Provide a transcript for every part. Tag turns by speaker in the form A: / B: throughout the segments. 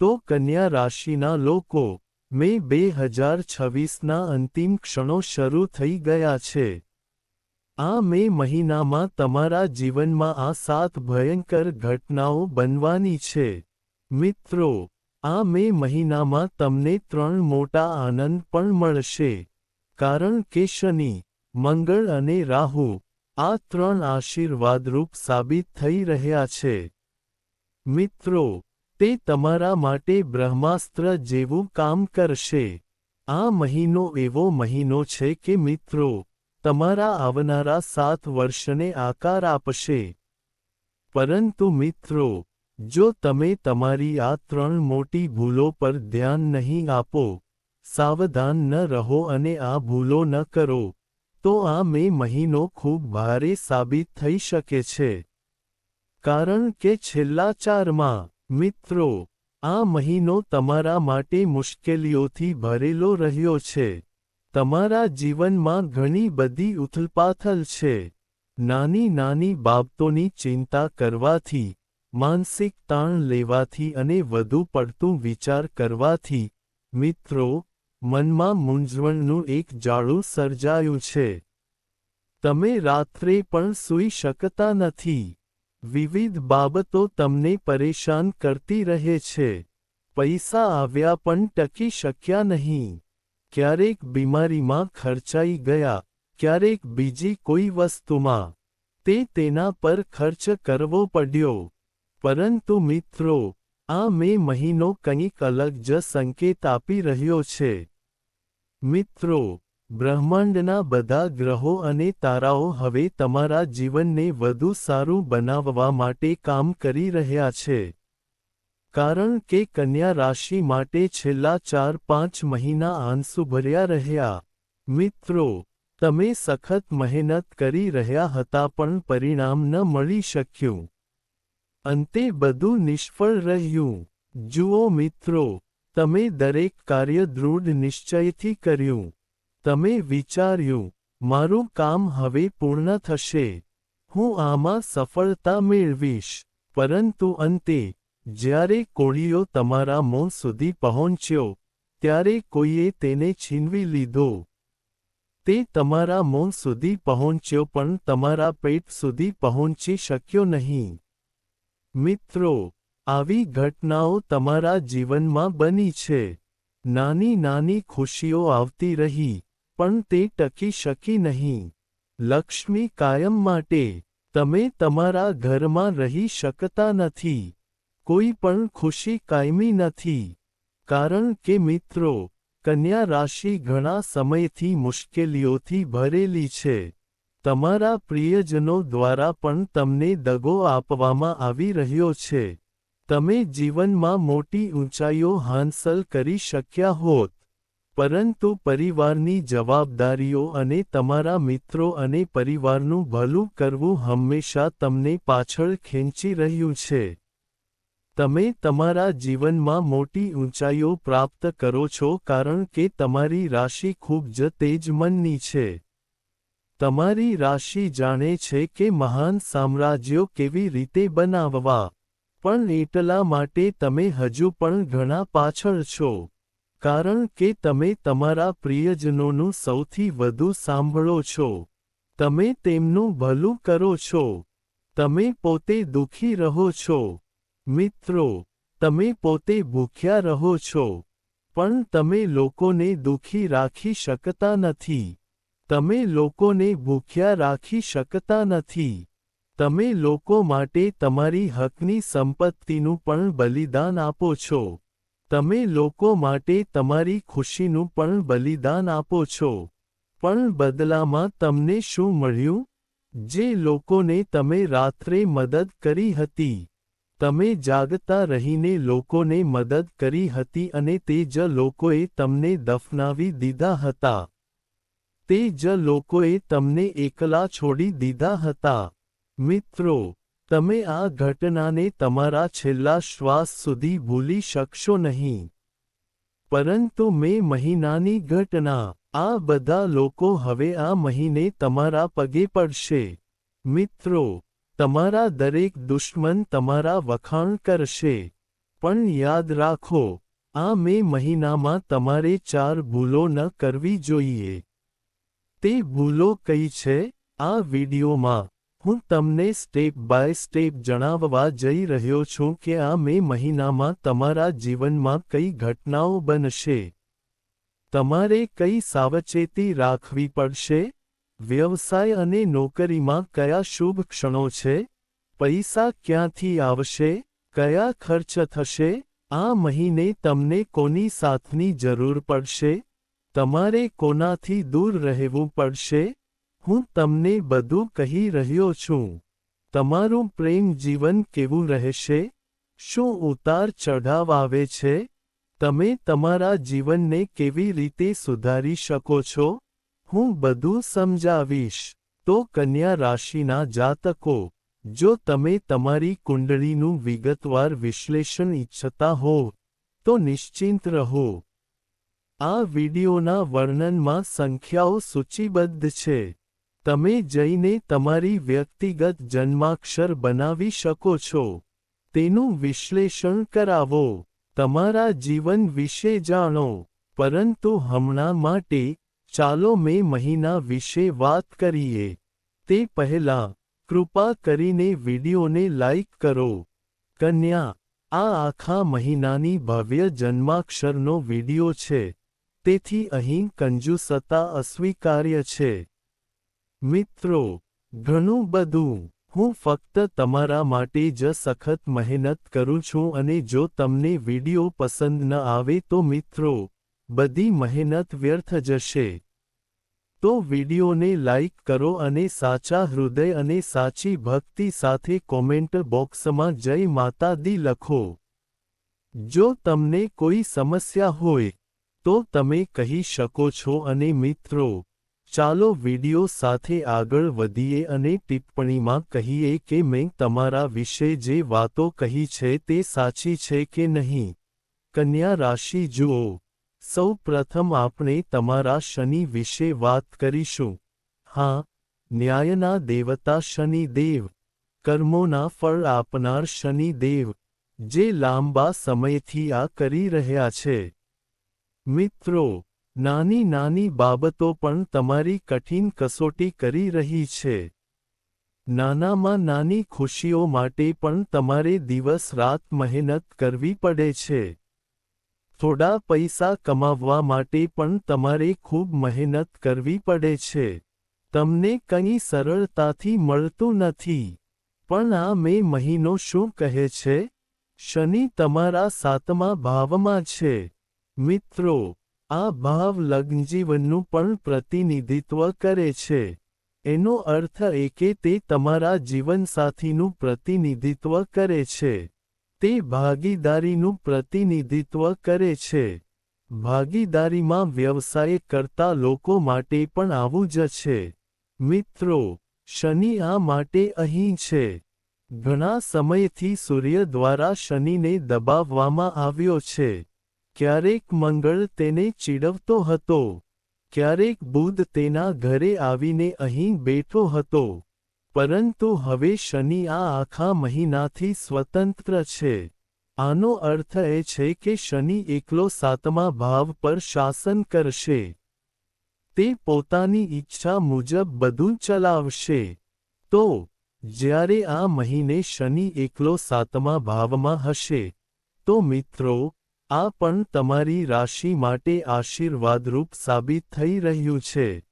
A: તો કન્યા રાશિના લોકો, મે 2026ના અંતિમ ક્ષણો શરૂ થઈ ગયા છે. આ મે મહિનામાં તમારા જીવનમાં આ 7 ભયંકર ઘટનાઓ બનવાની છે. મિત્રો, આ મે મહિનામાં તમને 3 મોટા આનંદ પણ મળશે. કારણ કે શનિ, મંગળ અને રાહુ, આ 3 આશીર્વાદરૂપ સાબિત થઈ રહ્યા છે. મિત્રો, તે તમારા માટે બ્રહ્માસ્ત્ર જેવું કામ કરશે. આ મહિનો એવો મહિનો છે કે મિત્રો, તમારા આવનારા 7 વર્ષને આકાર આપશે. પરંતુ મિત્રો, જો તમે તમારી આ 3 મોટી ભૂલો પર ધ્યાન નહીં આપો, સાવધાન ન રહો અને આ ભૂલો ન કરો, તો આ મે મહિનો ખૂબ ભારે સાબિત થઈ શકે છે. કારણ કે છેલ્લા 4માં, મિત્રો, આ મહિનો તમારા માટે મુશ્કેલીઓથી ભરેલો રહ્યો છે. તમારા જીવનમાં ઘણી બધી ઉથલપાથલ છે. નાની નાની બાબતોની ચિંતા કરવાથી, માનસિક તાણ લેવાથી અને વધુ પડતું વિચાર કરવાથી, મિત્રો, મનમાં મૂંઝવણનું એક જાળું સર્જાયું છે. તમે રાત્રે પણ સૂઈ શકતા નથી. વિવિધ બાબતો તમને પરેશાન કરતી રહે છે. પૈસા આવ્યા પણ ટકી શક્યા નહીં. ક્યારેક બીમારીમાં ખર્ચાઈ ગયા, ક્યારેક બીજી કોઈ વસ્તુમાં. તેના પર ખર્ચ કરવો પડ્યો. પરંતુ મિત્રો, આ મે મહિનો કંઈક અલગ જ સંકેત આપી રહ્યો છે. મિત્રો, બ્રહ્માંડના બધા ગ્રહો અને તારાઓ હવે તમારા જીવનને વધુ સારું બનાવવા માટે કામ કરી રહ્યા છે. કારણ કે કન્યા રાશિ માટે છેલ્લા 4-5 મહિના આંસુભર્યા રહ્યા. મિત્રો, તમે સખત મહેનત કરી રહ્યા હતા પણ પરિણામ ન મળી શક્યું. અંતે બધું નિષ્ફળ રહ્યું. જુઓ મિત્રો, તમે દરેક કાર્ય દૃઢ નિશ્ચયથી કર્યું. તમે વિચાર્યું, મારું કામ હવે પૂર્ણ થશે. હું આમાં સફળતા મેળવીશ. પરંતુ અંતે, જ્યારે કોળિયો તમારા મોં સુધી પહોંચ્યો, ત્યારે કોઈએ તેને છીનવી લીધો. તે તમારા મોં સુધી પહોંચ્યો પણ તમારા પેટ સુધી પહોંચી શક્યો નહીં. મિત્રો, આવી ઘટનાઓ તમારા જીવનમાં બની છે. નાની નાની ખુશીઓ આવતી રહી, પણ તે ટકી શકી નહીં. લક્ષ્મી કાયમ માટે, તમે તમારા ઘરમાં રહી શકતા નથી. કોઈ પણ ખુશી કાયમી નથી. કારણ કે મિત્રો, કન્યા રાશિ ઘણા સમયથી મુશ્કેલીઓથી ભરેલી છે. તમારા પ્રિયજનો દ્વારા પણ તમને દગો આપવામાં આવી રહ્યો છે. તમે જીવનમાં મોટી ઊંચાઈઓ હાંસલ કરી શક્યા હોત. પરંતુ પરિવારની જવાબદારીઓ અને તમારા મિત્રો અને પરિવારનું ભલું કરવું હંમેશા તમને પાછળ ખેંચી રહ્યું છે. તમે તમારા જીવનમાં મોટી ઊંચાઈઓ પ્રાપ્ત કરો છો કારણ કે તમારી રાશિ ખૂબ જ તેજ મનની છે. તમારી રાશિ જાણે છે કે મહાન સામ્રાજ્યો કેવી રીતે બનાવવા. પણ એટલા માટે તમે હજુ પણ ઘણા પાછળ છો. કારણ કે તમે તમારા પ્રિયજનોનું સૌથી વધુ સાંભળો છો. તમે તેમનું ભલું કરો છો. તમે પોતે દુઃખી રહો છો. મિત્રો, તમે પોતે ભૂખ્યા રહો છો. પણ તમે લોકોને દુઃખી રાખી શકતા નથી. તમે લોકોને ભૂખ્યા રાખી શકતા નથી. તમે લોકો માટે તમારી હકની સંપત્તિનું પણ બલિદાન આપો છો. તમે લોકો માટે તમારી ખુશીનું પણ બલિદાન આપો છો. પણ બદલામાં તમને શું મળ્યું? જે લોકોને તમે રાત્રે મદદ કરી હતી. તમે જાગતા રહીને લોકોને મદદ કરી હતી અને તે જ લોકોએ તમને દફનાવી દીધા હતા. તે જ લોકોએ તમને એકલા છોડી દીધા હતા. મિત્રો, તમે આ ઘટનાને તમારા છેલ્લા શ્વાસ સુધી ભૂલી શકશો નહીં. પરંતુ મે મહિનાની ઘટના, આ બધા લોકો હવે આ મહિને તમારા પગે પડશે. મિત્રો, તમારા દરેક દુશ્મન તમારા વખાણ કરશે. પણ યાદ રાખો, આ મે મહિનામાં તમારે 4 ભૂલો ન કરવી જોઈએ. તે ભૂલો કઈ છે? આ વિડિયોમાં હું તમને સ્ટેપ બાય સ્ટેપ જણાવવા જઈ રહ્યો છું કે આ મે મહિનામાં તમારા જીવનમાં કઈ ઘટનાઓ બનશે. તમારે કઈ સાવચેતી રાખવી પડશે? વ્યવસાય અને નોકરીમાં કયા શુભ ક્ષણો છે? પૈસા ક્યાંથી આવશે? કયા ખર્ચ થશે? આ મહિને તમને કોની સાથની જરૂર પડશે? તમારે કોનાથી દૂર રહેવું પડશે? હું તમને બધું કહી રહ્યો છું. તમારું પ્રેમ જીવન કેવું રહેશે? શું ઉતાર ચઢાવ આવે છે? તમે તમારા જીવનને કેવી રીતે સુધારી શકો છો? હું બધું સમજાવીશ. તો કન્યા રાશિના જાતકો, જો તમે તમારી કુંડળીનું વિગતવાર વિશ્લેષણ ઈચ્છતા હો, તો નિશ્ચિંત રહો. આ વિડિયોના વર્ણનમાં સંખ્યાઓ સૂચિબદ્ધ છે. તમે જઈને તમારી વ્યક્તિગત જન્માક્ષર બનાવી શકો છો. તેનું વિશ્લેષણ કરાવો. તમારા જીવન વિશે જાણો. પરંતુ હમણાં માટે, ચાલો મે મહિના વિશે વાત કરીએ. તે પહેલાં, કૃપા કરીને વિડિયોને લાઇક કરો. કન્યા, આ આખા મહિનાની ભવ્ય જન્માક્ષરનો વિડિયો છે. તેથી અહીં કંજૂસતા અસ્વીકાર્ય છે. મિત્રો, ઘણું બધું. હું ફક્ત તમારા માટે જ સખત મહેનત કરું છું અને જો તમને વિડિયો પસંદ ન આવે તો મિત્રો, બધી મહેનત વ્યર્થ જશે. તો વિડિયોને લાઇક કરો અને સાચા હૃદય અને સાચી ભક્તિ સાથે કોમેન્ટ બોક્સમાં જય માતા દી લખો. જો તમને કોઈ સમસ્યા હોય, તો તમે કહી શકો છો અને મિત્રો, ચાલો વિડિયો સાથે આગળ વધીએ અને ટિપ્પણીમાં કહીએ કે મેં તમારા વિશે જે વાતો કહી છે તે સાચી છે કે નહીં. કન્યા રાશિ જુઓ. સૌ પ્રથમ આપણે તમારા શનિ વિશે વાત કરીશું. હા, ન્યાયના દેવતા શનિ દેવ, કર્મોના ફળ આપનાર શનિ દેવ, જે લાંબા સમયથી આ કરી રહ્યા છે. મિત્રો, નાની નાની બાબતો પણ તમારી કઠિન કસોટી કરી રહી છે. નાનામાં નાની ખુશીઓ માટે પણ તમારે દિવસ રાત મહેનત કરવી પડે છે. થોડા પૈસા કમાવવા માટે પણ તમારે ખૂબ મહેનત કરવી પડે છે. તમને કંઈ સરળતાથી મળતું નથી. પણ આ મે મહિનો શું કહે છે? શનિ તમારા 7મા ભાવમાં છે. મિત્રો, આ ભાવ લગ્નજીવનનું પણ પ્રતિનિધિત્વ કરે છે. એનો અર્થ એ કે તે તમારા જીવનસાથીનું પ્રતિનિધિત્વ કરે છે. તે ભાગીદારીનું પ્રતિનિધિત્વ કરે છે. ભાગીદારીમાં વ્યવસાય કરતા લોકો માટે પણ આવું જ છે. મિત્રો, શનિ આ માટે અહીં છે. ઘણા સમયથી સૂર્ય દ્વારા શનિને દબાવવામાં આવ્યો છે. ક્યારેક મંગળ તેને ચીડવતો હતો. ક્યારેક બુધ તેના ઘરે આવીને અહીં બેઠો હતો. પરંતુ હવે શનિ આ આખા મહિનાથી સ્વતંત્ર છે. આનો અર્થ એ છે કે શનિ એકલો 7મા ભાવ પર શાસન કરશે. તે પોતાની ઈચ્છા મુજબ બધું ચલાવશે. તો, જ્યારે આ મહિને શનિ એકલો 7મા ભાવમાં હશે, તો મિત્રો, આ પણ તમારી રાશિ માટે આશીર્વાદરૂપ સાબિત થઈ રહ્યું છે.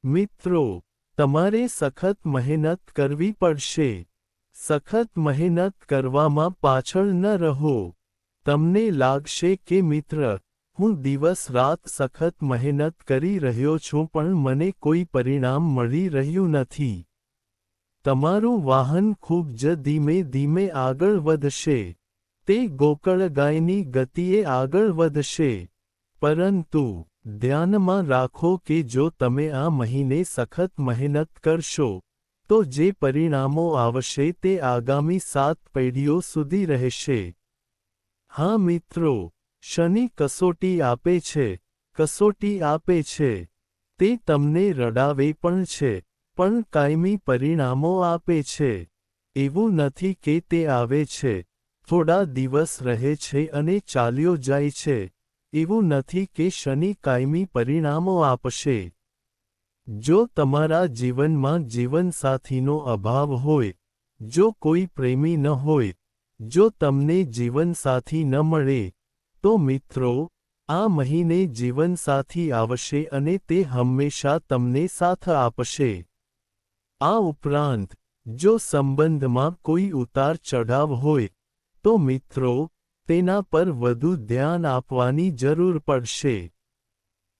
A: મિત્રો, તમારે સખત મહેનત કરવી પડશે. સખત મહેનત કરવામાં પાછળ ન રહો. તમને લાગશે કે મિત્ર, હું દિવસ રાત સખત મહેનત કરી રહ્યો છું પણ મને કોઈ પરિણામ મળી રહ્યું નથી. તમારું વાહન ખૂબ જ ધીમે ધીમે આગળ વધશે. તે ગોકળગાયની ગતિએ આગળ વધશે. પરંતુ, ધ્યાનમાં રાખો કે જો તમે આ મહિને સખત મહેનત કરશો, તો જે પરિણામો આવશે તે આગામી 7 પેઢીઓ સુધી રહેશે. હા મિત્રો, શનિ કસોટી આપે છે, કસોટી આપે છે. તે તમને રડાવે પણ છે, પણ કાયમી પરિણામો આપે છે. એવું નથી કે તે આવે છે, થોડા દિવસ રહે છે અને ચાલ્યો જાય છે, એવું નથી કે શનિ કાયમી પરિણામો આપશે. જો તમારા જીવનમાં જીવનસાથીનો અભાવ હોય, જો કોઈ પ્રેમી ન હોય, જો તમને જીવનસાથી ન મળે, તો મિત્રો, આ મહિને જીવનસાથી આવશે અને તે હંમેશા તમને સાથ આપશે. આ ઉપરાંત, જો સંબંધમાં કોઈ ઉતાર ચઢાવ હોય, તો મિત્રો, તેના પર વધુ ધ્યાન આપવાની જરૂર પડશે.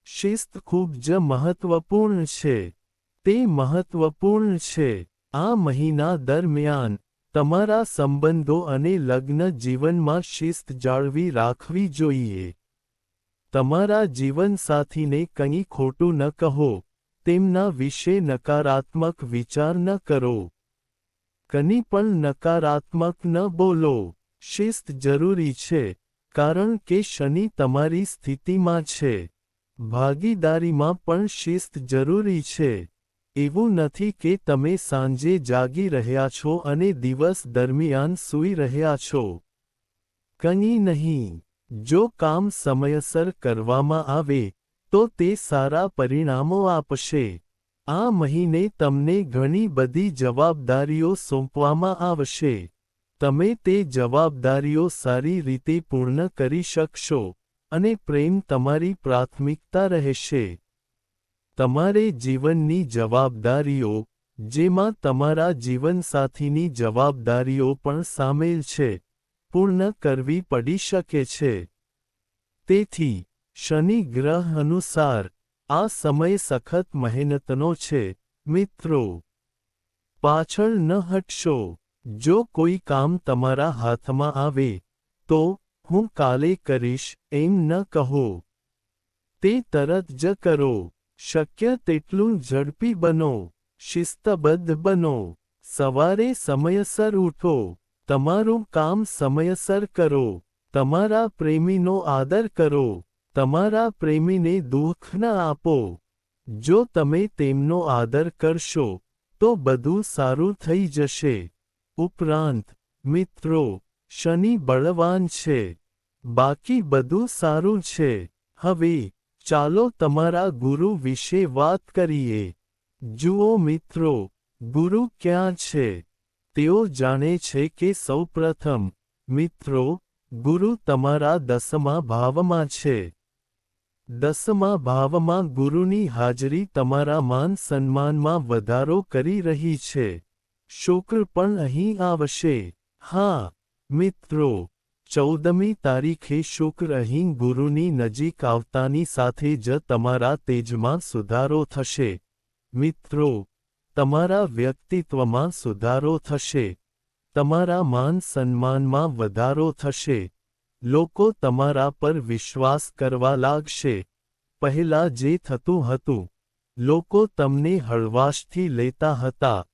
A: શિસ્ત ખૂબ જ મહત્વપૂર્ણ છે. તે મહત્વપૂર્ણ છે. આ મહિના દરમિયાન, તમારા સંબંધો અને લગ્ન જીવનમાં શિસ્ત જાળવી રાખવી જોઈએ. તમારા જીવનસાથીને કંઈ ખોટું ન કહો, તેમના વિશે નકારાત્મક વિચાર ન કરો. કંઈ પણ નકારાત્મક ન બોલો. શિસ્ત જરૂરી છે, કારણ કે શનિ તમારી સ્થિતિમાં છે. ભાગીદારીમાં પણ શિસ્ત જરૂરી છે. એવું નથી કે તમે સાંજે જાગી રહ્યા છો અને દિવસ દરમિયાન સૂઈ રહ્યા છો. કંઈ નહીં. જો કામ સમયસર કરવામાં આવે, તો તે સારા પરિણામો આપશે. આ મહિને તમને ઘણી બધી જવાબદારીઓ સોંપવામાં આવશે. તમે તે જવાબદારીઓ સારી રીતે પૂર્ણ કરી શકશો, અને પ્રેમ તમારી પ્રાથમિકતા રહેશે. તમારે જીવનની જવાબદારીઓ, જેમાં તમારા જીવનસાથીની જવાબદારીઓ પણ સામેલ છે, પૂર્ણ કરવી પડી શકે છે. તેથી, શનિ ગ્રહ અનુસાર, આ સમય સખત મહેનતનો છે, મિત્રો. પાછળ ન હટશો. જો કોઈ કામ તમારા હાથમાં આવે, તો, હું કાલે કરીશ, એમ ન કહો. તે તરત જ કરો. શક્ય તેટલું ઝડપી બનો. શિસ્તબદ્ધ બનો. સવારે સમયસર ઉઠો. તમારું કામ સમયસર કરો. તમારા પ્રેમીનો આદર કરો. તમારા પ્રેમીને દુઃખ ન આપો. જો તમે તેમનો આદર કરશો, તો બધું સારું થઈ જશે. ઉપરાંત, મિત્રો, શનિ બળવાન છે. બાકી બધું સારું છે. હવે, ચાલો તમારા ગુરુ વિશે વાત કરીએ. જુઓ મિત્રો, ગુરુ ક્યાં છે? તેઓ જાણે છે કે સૌપ્રથમ, મિત્રો, ગુરુ તમારા 10મા ભાવમાં છે. 10મા ભાવમાં ગુરુની હાજરી તમારા માન સન્માનમાં વધારો કરી રહી છે. શુક્ર પણ અહીં આવશે. હા, મિત્રો, 14મી તારીખે શુક્ર અહીં ગુરુની નજીક આવતાની સાથે જ તમારા તેજમાં સુધારો થશે. મિત્રો, તમારા વ્યક્તિત્વમાં સુધારો થશે. તમારા માન સન્માનમાં વધારો થશે. લોકો તમારા પર વિશ્વાસ કરવા લાગશે. પહેલા જે થતું હતું, લોકો તમને હળવાશથી લેતા હતા.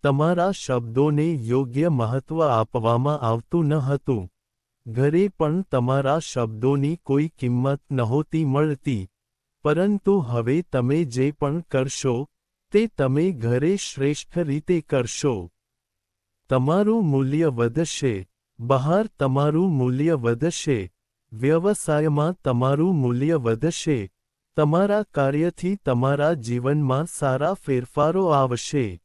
A: તમારા શબ્દોને યોગ્ય મહત્વ આપવામાં આવતું ન હતું. ઘરે પણ તમારા શબ્દોની કોઈ કિંમત નહોતી મળતી. પરંતુ હવે તમે જે પણ કરશો, તે તમે ઘરે શ્રેષ્ઠ રીતે કરશો. તમારું મૂલ્ય વધશે. બહાર તમારું મૂલ્ય વધશે. વ્યવસાયમાં તમારું મૂલ્ય વધશે. તમારા કાર્યથી તમારા જીવનમાં સારા ફેરફારો આવશે.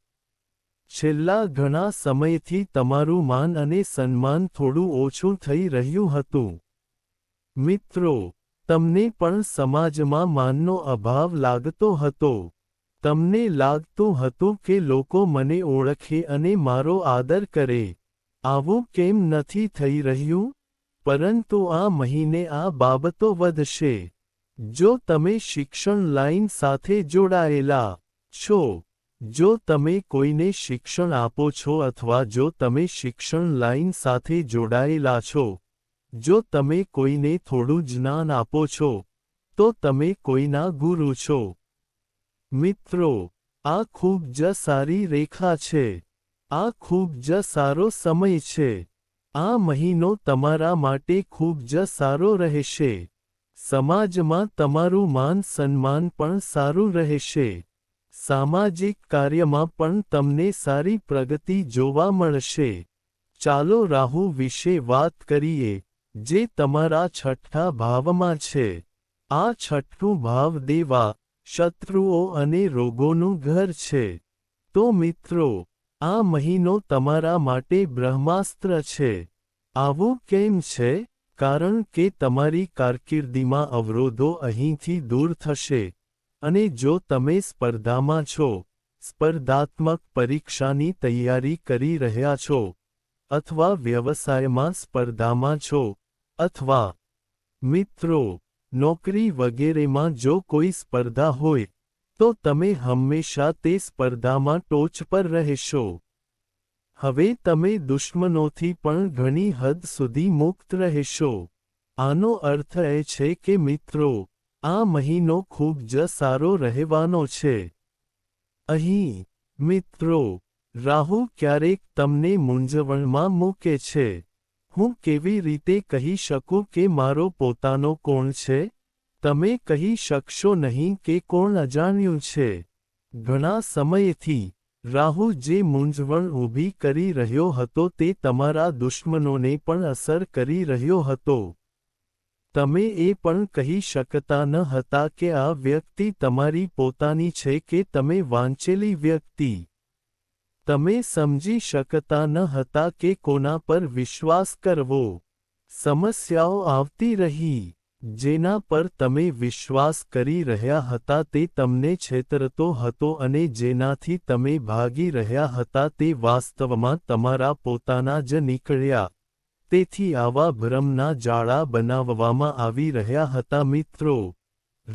A: છેલ્લા ઘણા સમયથી તમારું માન અને સન્માન થોડું ઓછું થઈ રહ્યું હતું. મિત્રો, તમને પણ સમાજમાં માનનો અભાવ લાગતો હતો. તમને લાગતું હતું કે લોકો મને ઓળખે અને મારો આદર કરે. આવું કેમ નથી થઈ રહ્યું? પરંતુ આ મહિને આ બાબતો વધશે. જો તમે શિક્ષણ લાઇન સાથે જોડાયેલા છો, જો તમે કોઈને શિક્ષણ આપો છો અથવા જો તમે શિક્ષણ લાઇન સાથે જોડાયેલા છો, જો તમે કોઈને થોડું જ્ઞાન આપો છો, તો તમે કોઈના ગુરુ છો. મિત્રો, આ ખૂબ જ સારી રેખા છે. આ ખૂબ જ સારો સમય છે. આ મહિનો તમારા માટે ખૂબ જ સારો રહેશે. સમાજમાં તમારું માન સન્માન પણ સારું રહેશે. સામાજિક કાર્યમાં પણ તમને સારી પ્રગતિ જોવા મળશે. ચાલો રાહુ વિશે વાત કરીએ, જે તમારા છઠ્ઠા ભાવમાં છે. આ છઠ્ઠું ભાવ દેવા, શત્રુઓ અને રોગોનું ઘર છે. તો મિત્રો, આ મહિનો તમારા માટે બ્રહ્માસ્ત્ર છે. આવું કેમ છે? કારણ કે તમારી કારકિર્દીમાં અવરોધો અહીંથી દૂર થશે. અને જો તમે સ્પર્ધામાં છો, સ્પર્ધાત્મક પરીક્ષાની તૈયારી કરી રહ્યા છો, અથવા વ્યવસાયમાં સ્પર્ધામાં છો, અથવા મિત્રો, નોકરી વગેરેમાં જો કોઈ સ્પર્ધા હોય, તો તમે હંમેશા તે સ્પર્ધામાં ટોચ પર રહેશો. હવે તમે દુશ્મનોથી પણ ઘણી હદ સુધી મુક્ત રહેશો. આનો અર્થ એ છે કે મિત્રો, આ મહિનો ખૂબ જ સારો રહેવાનો છે. અહીં, મિત્રો, રાહુ ક્યારેક તમને મૂંઝવણમાં મૂકે છે. હું કેવી રીતે કહી શકું કે મારો પોતાનો કોણ છે? તમે કહી શકશો નહીં કે કોણ અજાણ્યું છે. ઘણા સમયથી, રાહુ જે મૂંઝવણ ઊભી કરી રહ્યો હતો તે તમારા દુશ્મનોને પણ અસર કરી રહ્યો હતો. તમે એ પણ કહી શકતા ન હતા કે આ વ્યક્તિ તમારી પોતાની છે કે તમે વાંચેલી વ્યક્તિ. તમે સમજી શકતા ન હતા કે કોના પર વિશ્વાસ કરવો. સમસ્યાઓ આવતી રહી. જેના પર તમે વિશ્વાસ કરી રહ્યા હતા તે તમને છેતરતો હતો અને જેનાથી તમે ભાગી રહ્યા હતા તે વાસ્તવમાં તમારા પોતાના જ નીકળ્યા. તેથી આવા ભ્રમના જાળા બનાવવામાં આવી રહ્યા હતા મિત્રો.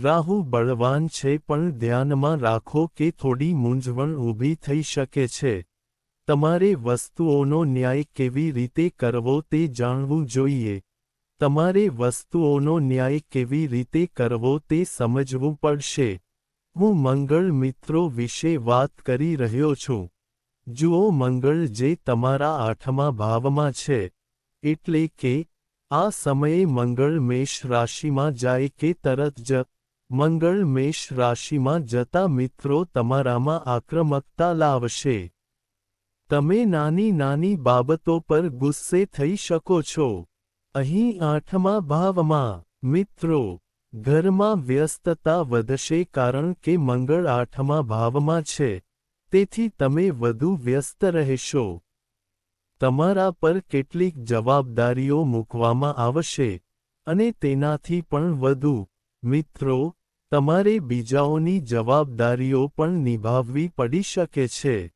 A: રાહુ બળવાન છે પણ ધ્યાનમાં રાખો કે થોડી મૂંઝવણ ઊભી થઈ શકે છે. તમારે વસ્તુઓનો ન્યાય કેવી રીતે કરવો તે જાણવું જોઈએ. તમારે વસ્તુઓનો ન્યાય કેવી રીતે કરવો તે સમજવું પડશે. હું મંગળ મિત્રો વિશે વાત કરી રહ્યો છું. જુઓ, મંગળ જે તમારા 8મા ભાવમાં છે. એટલે કે, આ સમયે મંગળ મેષ રાશિમાં જાય કે તરત જ, મંગળ મેષ રાશિમાં જતા મિત્રો તમારામાં આક્રમકતા લાવશે. તમે નાની નાની બાબતો પર ગુસ્સે થઈ શકો છો. અહીં 8મા ભાવમાં, મિત્રો, ઘરમાં વ્યસ્તતા વધશે કારણ કે મંગળ 8મા ભાવમાં છે. તેથી તમે વધુ વ્યસ્ત રહેશો. તમારા પર કેટલીક જવાબદારીઓ મૂકવામાં આવશે. અને તેનાથી પણ વધુ, મિત્રો, તમારે બીજાઓની જવાબદારીઓ પણ નિભાવવી પડી શકે છે.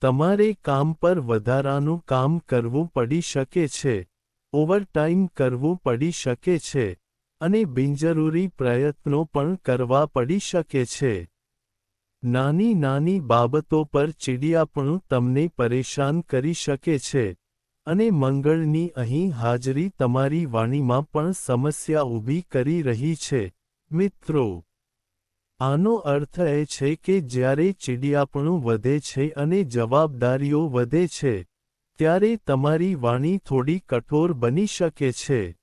A: તમારે કામ પર વધારાનું કામ કરવું પડી શકે છે. ઓવરટાઇમ કરવું પડી શકે છે. અને બિનજરૂરી પ્રયત્નો પણ કરવા પડી શકે છે. નાની નાની બાબતો પર ચીડિયાપણું તમને પરેશાન કરી શકે છે. અને મંગળની અહીં હાજરી તમારી વાણીમાં પણ સમસ્યા ઊભી કરી રહી છે, મિત્રો. આનો અર્થ એ છે કે જ્યારે ચીડિયાપણું વધે છે અને જવાબદારીઓ વધે છે, ત્યારે તમારી વાણી થોડી કઠોર બની શકે છે.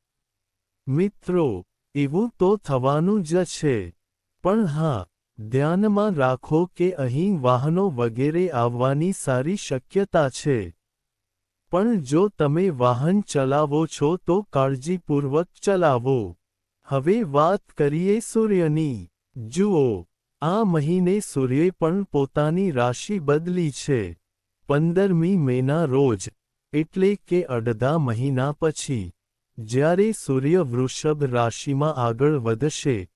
A: મિત્રો, એવું તો થવાનું જ છે. પણ હા, ધ્યાનમાં રાખો કે અહીં વાહનો વગેરે આવવાની સારી શક્યતા છે. પણ જો તમે વાહન ચલાવો છો તો કાળજીપૂર્વક ચલાવો. હવે વાત કરીએ સૂર્યની. જુઓ, આ મહિને સૂર્યે પણ પોતાની રાશિ બદલી છે. 15મી મેના રોજ, એટલે કે અડધા મહિના પછી, જ્યારે સૂર્ય વૃષભ રાશિમાં આગળ વધશે,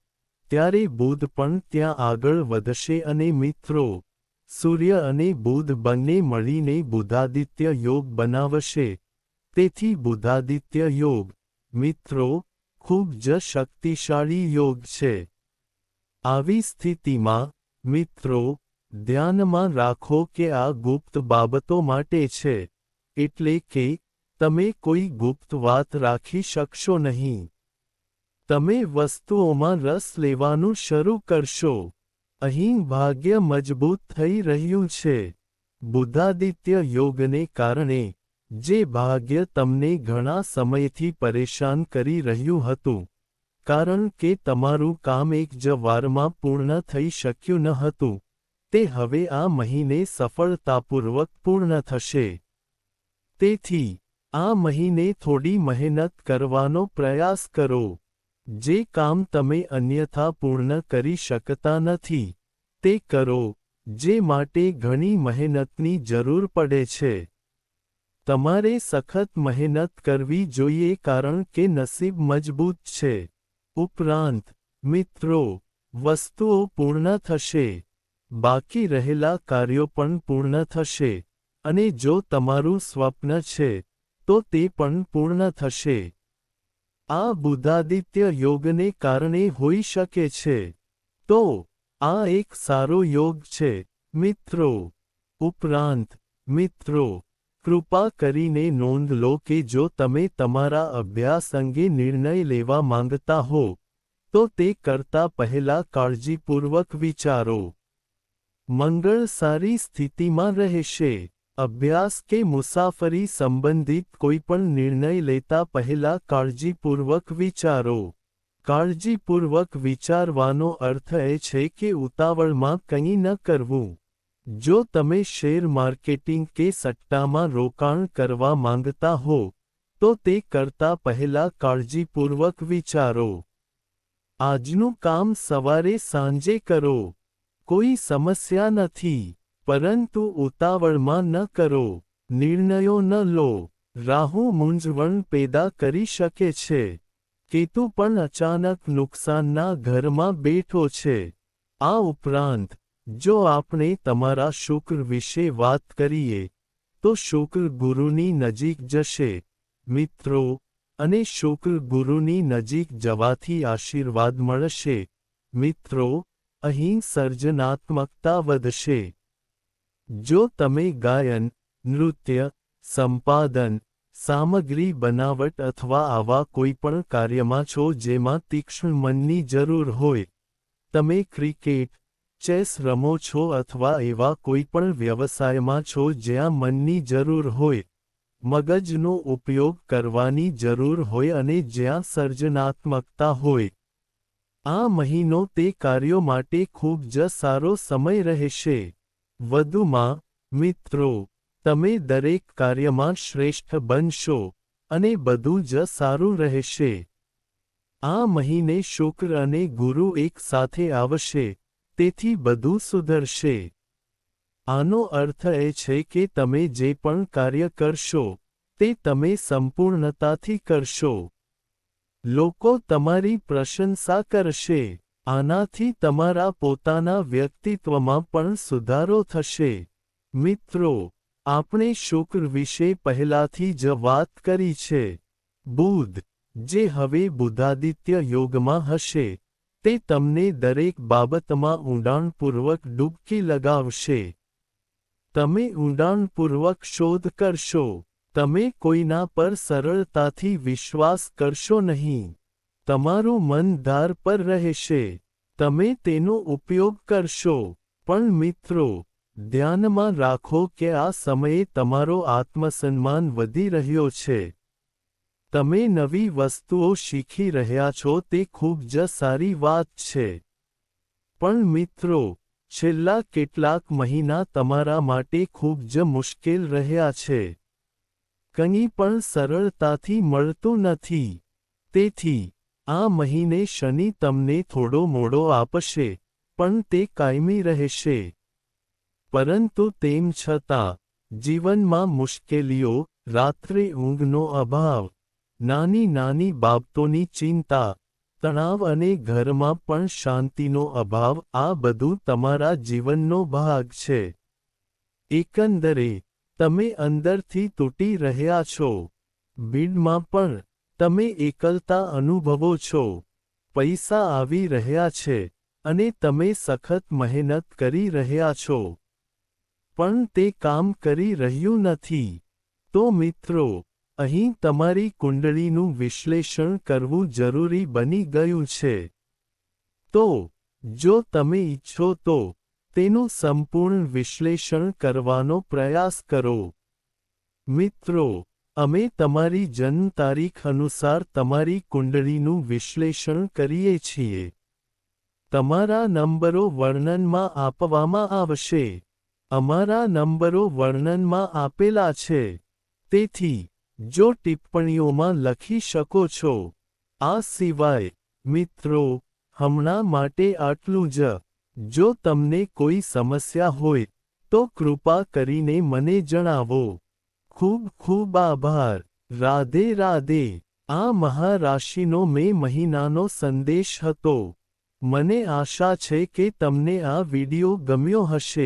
A: ત્યારે બુધ પણ ત્યાં આગળ વધશે અને મિત્રો, સૂર્ય અને બુધ બંને મળીને બુધાદિત્ય યોગ બનાવશે. તેથી બુધાદિત્ય યોગ, મિત્રો, ખૂબ જ શક્તિશાળી યોગ છે. આવી સ્થિતિમાં, મિત્રો, ધ્યાનમાં રાખો કે આ ગુપ્ત બાબતો માટે છે. એટલે કે, તમે કોઈ ગુપ્ત વાત રાખી શકશો નહીં. તમે વસ્તુઓમાં રસ લેવાનું શરૂ કરશો. અહીં ભાગ્ય મજબૂત થઈ રહ્યું છે. બુધાદિત્ય યોગને કારણે, જે ભાગ્ય તમને ઘણા સમયથી પરેશાન કરી રહ્યું હતું. કારણ કે તમારું કામ એક જ વારમાં પૂર્ણ થઈ શક્યું ન હતું. તે હવે આ મહિને સફળતાપૂર્વક પૂર્ણ થશે. તેથી આ મહિને થોડી મહેનત કરવાનો પ્રયાસ કરો. જે કામ તમે અન્યથા પૂર્ણ કરી શકતા નથી, તે કરો, જે માટે ઘણી મહેનતની જરૂર પડે છે. તમારે સખત મહેનત કરવી જોઈએ કારણ કે નસીબ મજબૂત છે. ઉપરાંત, મિત્રો, વસ્તુઓ પૂર્ણ થશે. બાકી રહેલા કાર્યો પણ પૂર્ણ થશે, અને જો તમારું સ્વપ્ન છે, તો તે પણ પૂર્ણ થશે. આ બુધાદિત્ય યોગને કારણે હોઈ શકે છે. તો, આ એક સારો યોગ છે, મિત્રો. ઉપરાંત, મિત્રો, કૃપા કરીને નોંધ લો કે જો તમે તમારા અભ્યાસ અંગે નિર્ણય લેવા માંગતા હો, તો તે કરતા પહેલા કાળજીપૂર્વક વિચારો. મંગળ સારી સ્થિતિમાં રહેશે. અભ્યાસ કે મુસાફરી સંબંધિત કોઈપણ નિર્ણય લેતા પહેલા કાળજીપૂર્વક વિચારો. કાળજીપૂર્વક વિચારવાનો અર્થ એ છે કે ઉતાવળમાં કંઈ ન કરવું. જો તમે શેર માર્કેટિંગ કે સટ્ટામાં રોકાણ કરવા માંગતા હો, તો તે કરતા પહેલા કાળજીપૂર્વક વિચારો. આજનું કામ સવારે સાંજે કરો. કોઈ સમસ્યા નથી, પરંતુ ઉતાવળમાં ન કરો. નિર્ણયો ન લો. રાહુ મૂંઝવણ પેદા કરી શકે છે. કેતુ પણ અચાનક નુકસાનના ઘરમાં બેઠો છે. આ ઉપરાંત, જો આપણે તમારા શુક્ર વિશે વાત કરીએ, તો શુક્ર ગુરુની નજીક જશે, મિત્રો, અને શુક્ર ગુરુની નજીક જવાથી આશીર્વાદ મળશે, મિત્રો. અહીં સર્જનાત્મકતા વધશે. જો તમે ગાયન, નૃત્ય, સંપાદન, સામગ્રી બનાવટ અથવા આવા કોઈપણ કાર્યમાં છો જેમાં તીક્ષ્ણ મનની જરૂર હોય, તમે ક્રિકેટ, ચેસ રમો છો અથવા એવા કોઈપણ વ્યવસાયમાં છો જ્યાં મનની જરૂર હોય, મગજનો ઉપયોગ કરવાની જરૂર હોય અને જ્યાં સર્જનાત્મકતા હોય, આ મહિનો તે કાર્યો માટે ખૂબ જ સારો સમય રહેશે. વધુમાં, મિત્રો, તમે દરેક કાર્યમાં શ્રેષ્ઠ બનશો, અને બધું જ સારું રહેશે. આ મહિને શુક્ર અને ગુરુ એક સાથે આવશે, તેથી બધું સુધરશે. આનો અર્થ એ છે કે તમે જે પણ કાર્ય કરશો, તે તમે સંપૂર્ણતાથી કરશો. લોકો તમારી પ્રશંસા કરશે. આનાથી તમારા પોતાના વ્યક્તિત્વમાં પણ સુધારો થશે. મિત્રો, આપણે શુક્ર વિશે પહેલાથી જ વાત કરી છે. બુધ, જે હવે બુધાદિત્ય યોગમાં હશે, તે તમને દરેક બાબતમાં ઊંડાણપૂર્વક ડૂબકી લગાવશે. તમે ઊંડાણપૂર્વક શોધ કરશો. તમે કોઈના પર સરળતાથી વિશ્વાસ કરશો નહીં. તમારું મન ધાર પર રહેશે. તમે તેનો ઉપયોગ કરશો. પણ મિત્રો, ધ્યાનમાં રાખો કે આ સમયે તમારો આત્મસન્માન વધી રહ્યો છે. તમે નવી વસ્તુઓ શીખી રહ્યા છો તે ખૂબ જ સારી વાત છે. પણ મિત્રો, છેલ્લા કેટલાક મહિના તમારા માટે ખૂબ જ મુશ્કેલ રહ્યા છે. કંઈ પણ સરળતાથી મળતું નથી. તેથી, આ મહિને શનિ તમને થોડો મોડો આપશે, પણ તે કાયમી રહેશે. પરંતુ તેમ છતાં, જીવનમાં મુશ્કેલીઓ, રાત્રે ઊંઘનો અભાવ, નાની નાની બાબતોની ચિંતા, તણાવ અને ઘરમાં પણ શાંતિનો અભાવ આ બધું તમારા જીવનનો ભાગ છે. એકંદરે, તમે અંદરથી તૂટી રહ્યા છો. ભીડમાં પણ, તમે એકલતા અનુભવો છો. પૈસા આવી રહ્યા છે, અને તમે સખત મહેનત કરી રહ્યા છો. પણ તે કામ કરી રહ્યું નથી. તો મિત્રો, અહીં તમારી કુંડળીનું વિશ્લેષણ કરવું જરૂરી બની ગયું છે. તો, જો તમે ઈચ્છો તો, તેનું સંપૂર્ણ વિશ્લેષણ કરવાનો પ્રયાસ કરો. મિત્રો, અમે તમારી જન્મ તારીખ અનુસાર તમારી કુંડળીનું વિશ્લેષણ કરીએ છીએ. તમારા નંબરો વર્ણનમાં આપવામાં આવશે. અમારા નંબરો વર્ણનમાં આપેલા છે. તેથી જો ટિપ્પણીઓમાં લખી શકો છો. આ સિવાય મિત્રો હમણાં માટે આટલું જ. જો તમને કોઈ સમસ્યા હોય તો કૃપા કરીને મને જણાવો. ખૂબ ખૂબ આભાર. રાધે રાધે. આ મહારાશિનો મે મહિનાનો સંદેશ હતો. મને આશા છે કે તમને આ વિડિયો ગમ્યો હશે.